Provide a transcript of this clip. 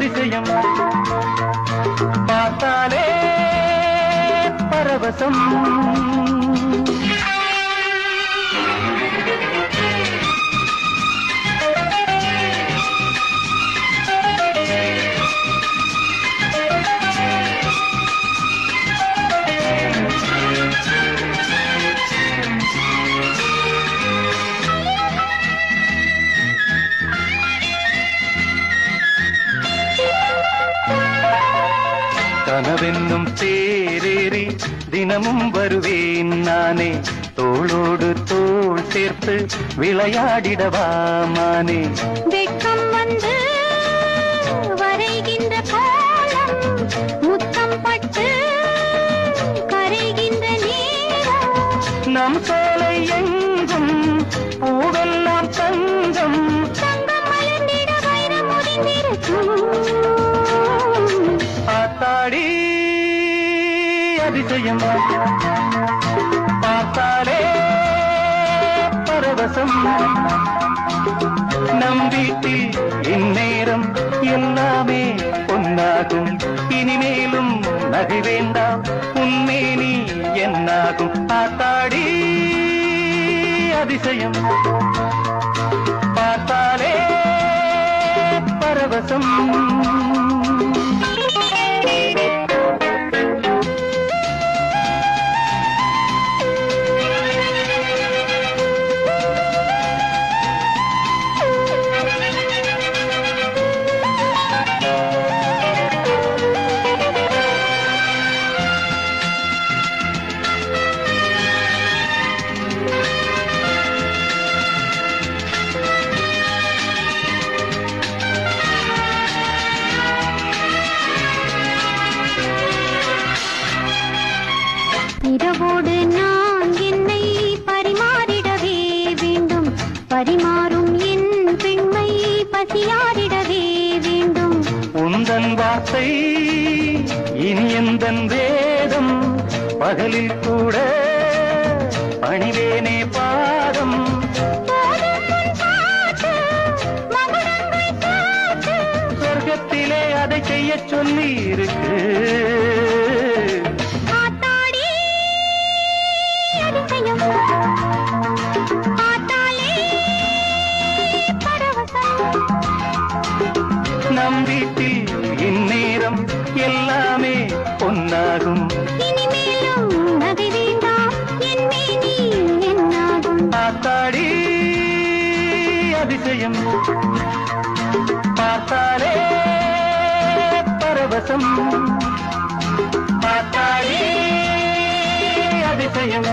அதிசயம் பார்த்தாலே பரவசம் கனவென்னும் தேரேறி தினமும் வருவேன் நானே தோளோடு தோள் சேர்த்து விளையாடிடவா மானே வெட்கம் வந்து வரைகின்ற காலம் முத்தம் பட்டு கரைகின்ற நேரம் நம் சோலை எங்கும் பூவெல்லாம் தங்கம் தங்கம் மலர்ந்திட வைரம் முடிந்திருக்கும் பார்த்தாடி அதிசயம் பார்த்தாலே பரவசம் நம் வீட்டில் இந்நேரம் எல்லாமே பொன்னாகும் இனிமேலும் நகை வேண்டாம் உன்மேனி என்னாகும் பார்த்தாடி அதிசயம் பார்த்தாலே பரவசம் இரவோடு நான் என்னை பரிமாறிடவே வேண்டும் பரிமாறும் என் பெண்மை பசியாரிடவே வேண்டும் உந்தன் வார்த்தை இனி எந்தன் வேதம் பகலில் கூட பணிவேனே பாதம் சொர்க்கத்திலே அதை செய்ய சொல்லி இருக்கு நம் வீட்டில் இந்நேரம் எல்லாமே பொன்னாகும் இனிமேலும் நகை வேண்டாம் என் மேனி என்னாகும் பார்த்தாடி அதிசயம் பார்த்தாலே பரவசம் பார்த்தாடி அதிசயம்